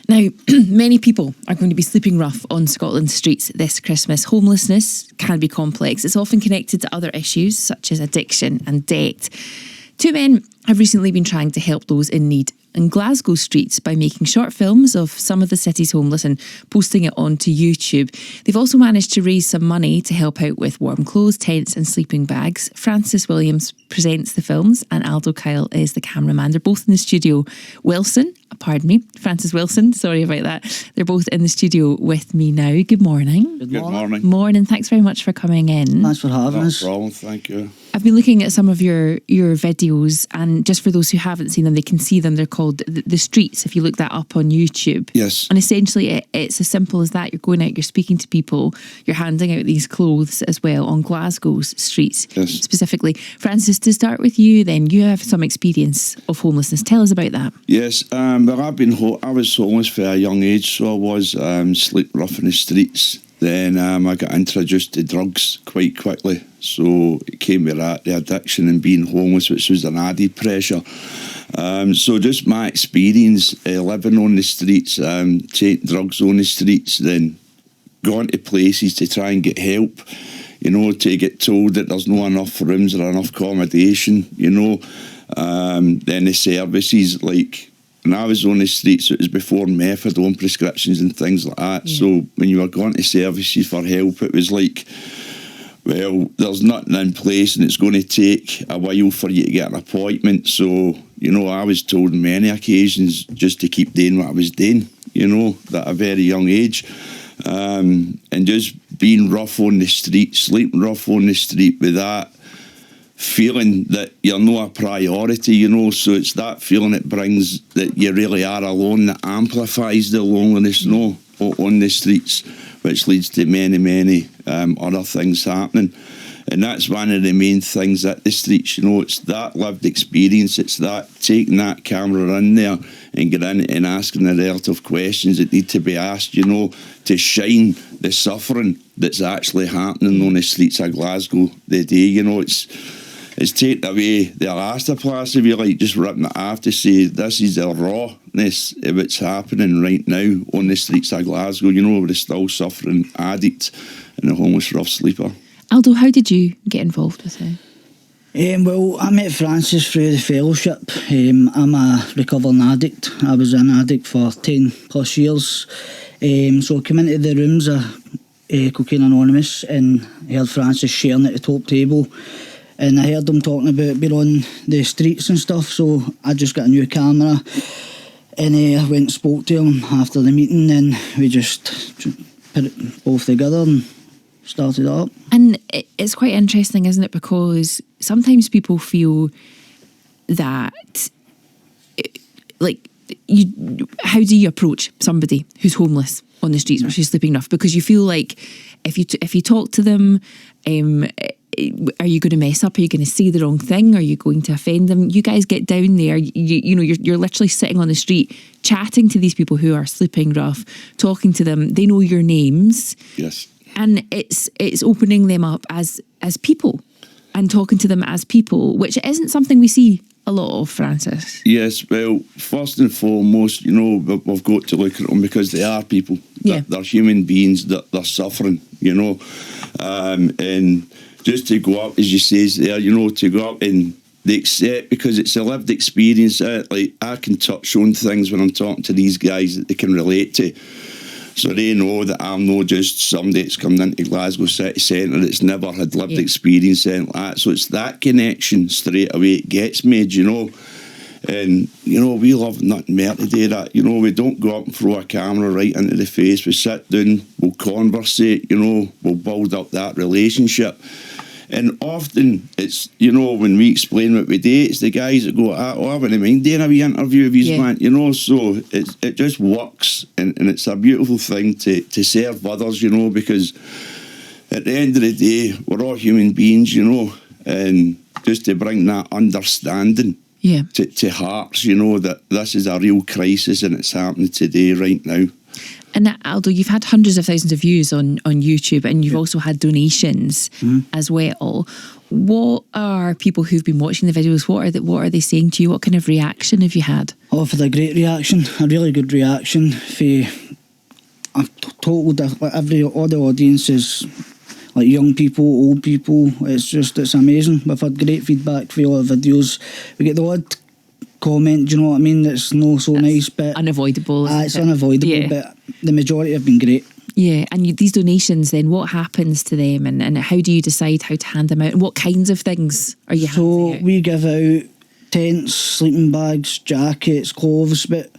Now, many people are going to be sleeping rough on Scotland's streets this Christmas. Homelessness can be complex. It's often connected to other issues such as addiction and debt. Two men have recently been trying to help those in need in Glasgow streets by making short films of some of the city's homeless and posting it onto YouTube. They've also managed to raise some money to help out with warm clothes, tents and sleeping bags. Francis Williams presents the films and Aldo Kyle is the cameraman. They're both in the studio. Francis Wilson, sorry about that. They're both in the studio with me now. Good morning. Good morning. Morning. Thanks very much for coming in. Thanks for having us. No problem, thank you. I've been looking at some of your videos, and just for those who haven't seen them, they can see them. They're called The Streets, if you look that up on YouTube. Yes. And essentially it's as simple as that. You're going out, you're speaking to people, you're handing out these clothes as well on Glasgow's streets. Yes. Specifically. Francis, to start with you then, you have some experience of homelessness. Tell us about that. Yes, well, I was homeless for a young age, so I was sleeping rough in the streets. Then I got introduced to drugs quite quickly, so it came with that, the addiction and being homeless, which was an added pressure. So just my experience living on the streets, taking drugs on the streets, then going to places to try and get help, to get told that there's not enough rooms or enough accommodation, then the services, like, when I was on the streets, it was before methadone prescriptions and things like that. Yeah. So when you were going to services for help, it was like, well, there's nothing in place and it's going to take a while for you to get an appointment. So, I was told on many occasions just to keep doing what I was doing, at a very young age. And just being rough on the street, sleeping rough on the street with that feeling that you're not a priority, so it's that feeling it brings that you really are alone that amplifies the loneliness on the streets, which leads to many other things happening. And that's one of the main things at the streets, it's that lived experience, it's that taking that camera in there and getting in and asking the relative questions that need to be asked, to shine the suffering that's actually happening on the streets of Glasgow the day, it's taken away the elastoplast, if you like, just ripping it off to say this is the rawness of what's happening right now on the streets of Glasgow, with the still suffering addict and the homeless rough sleeper. Aldo, how did you get involved with it? Well, I met Francis through the fellowship. I'm a recovering addict. I was an addict for 10 plus years. So I came into the rooms of Cocaine Anonymous and heard Francis sharing at the top table. And I heard them talking about being on the streets and stuff, so I just got a new camera and I went and spoke to him after the meeting, and we just put it both together and started up. And it's quite interesting, isn't it? Because sometimes people feel that, how do you approach somebody who's homeless on the streets or who's sleeping rough? Because you feel like if you talk to them, are you going to mess up? Are you going to say the wrong thing? Are you going to offend them? You guys get down there, you're literally sitting on the street chatting to these people who are sleeping rough, talking to them. They know your names. Yes. And it's opening them up as people and talking to them as people, which isn't something we see a lot of, Francis. Yes, well, first and foremost, we've got to look at them because they are people. Yeah. They're human beings, they're suffering, and just to go up, as you say there, to go up and they accept, because it's a lived experience. Like, I can touch on things when I'm talking to these guys that they can relate to. So they know that I'm not just somebody that's come into Glasgow city centre that's never had lived experience and like that. So it's that connection straight away it gets made, And, we love nothing more to do that. We don't go up and throw a camera right into the face. We sit down, we'll conversate, we'll build up that relationship. And often it's, when we explain what we do, it's the guys that go, I wouldn't mind doing a wee interview of his man, so it just works. And it's a beautiful thing to serve others, because at the end of the day, we're all human beings, and just to bring that understanding to hearts, that this is a real crisis and it's happening today, right now. And Aldo, you've had hundreds of thousands of views on YouTube, and you've also had donations as well. What are people who've been watching the videos, what are they saying to you? What kind of reaction have you had? Oh, I've had a great reaction, a really good reaction. I've told all the audiences, like young people, old people. It's amazing. We've had great feedback for all the videos. We get the odd comment, do you know what I mean? That's no so nice, but unavoidable. It's unavoidable, but the majority have been great. Yeah, and these donations, then what happens to them, and how do you decide how to hand them out, and what kinds of things are you handing out? We give out tents, sleeping bags, jackets, clothes, but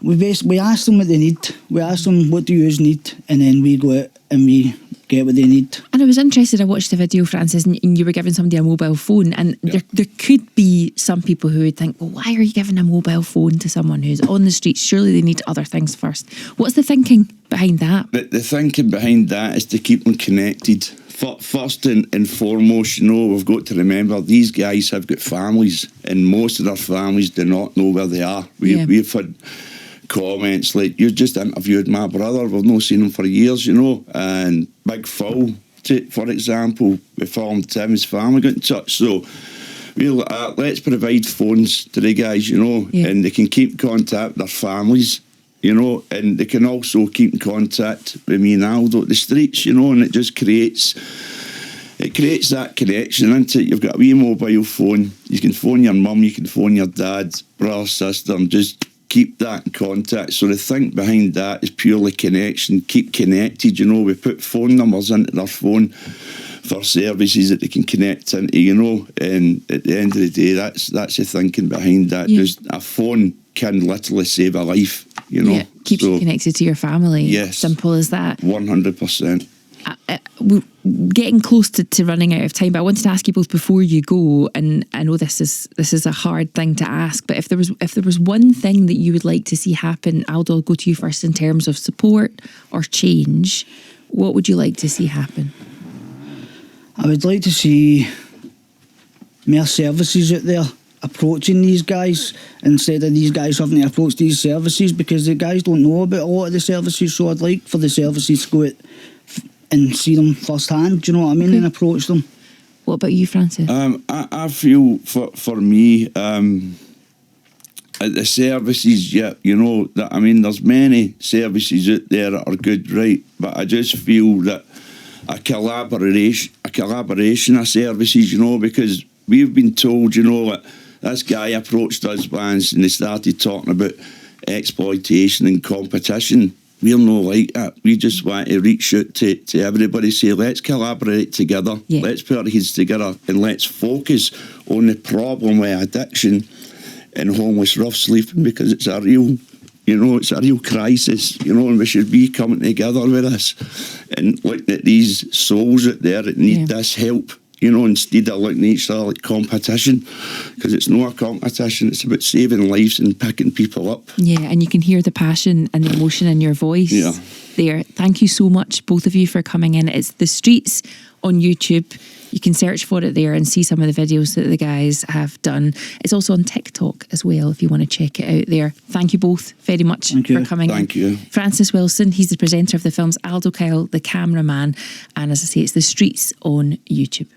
we ask them what they need. We ask them, what do you need? And then we go out and we get what they need. And I was interested, I watched the video, Francis, and you were giving somebody a mobile phone, and there could be some people who would think, well, why are you giving a mobile phone to someone who's on the streets? Surely they need other things first. What's the thinking behind that? The thinking behind that is to keep them connected. First and foremost, we've got to remember these guys have got families, and most of their families do not know where they are. We've had comments like, you just interviewed my brother, we've not seen him for years, and Big Phil, for example, we filmed him, his family got in touch, so we're like, let's provide phones to the guys, and they can keep contact with their families, and they can also keep in contact with me and Aldo at the streets, and it just creates that connection, isn't it? You've got a wee mobile phone, you can phone your mum, you can phone your dad, brother, sister, and just keep that in contact. So the thing behind that is purely connection. Keep connected, we put phone numbers into their phone for services that they can connect into, and at the end of the day, that's the thinking behind that. Just a phone can literally save a life, Keeps you connected to your family. Yes. Simple as that. 100%. We're getting close to running out of time, but I wanted to ask you both before you go, and I know this is a hard thing to ask, but if there was one thing that you would like to see happen, Aldo, I'll go to you first, in terms of support or change, what would you like to see happen? I would like to see more services out there approaching these guys instead of these guys having to approach these services, because the guys don't know about a lot of the services. So I'd like for the services to go out and see them firsthand, do you know what I mean, and approach them. What about you, Francis? I feel for me, the services, there's many services out there that are good, right? But I just feel that a collaboration of services, because we've been told, that this guy approached us once and they started talking about exploitation and competition. We're not like that. We just want to reach out to everybody, say, let's collaborate together, let's put our heads together, and let's focus on the problem with addiction and homeless rough sleeping, because it's a real, it's a real crisis, and we should be coming together with this and looking at these souls out there that need this help, instead of looking at each other like competition, because it's not a competition, it's about saving lives and picking people up. Yeah, and you can hear the passion and the emotion in your voice there. Thank you so much, both of you, for coming in. It's The Streets on YouTube. You can search for it there and see some of the videos that the guys have done. It's also on TikTok as well, if you want to check it out there. Thank you both very much for coming in. Thank you. Francis Wilson, he's the presenter of the films, Aldo Kyle, the cameraman, and as I say, it's The Streets on YouTube.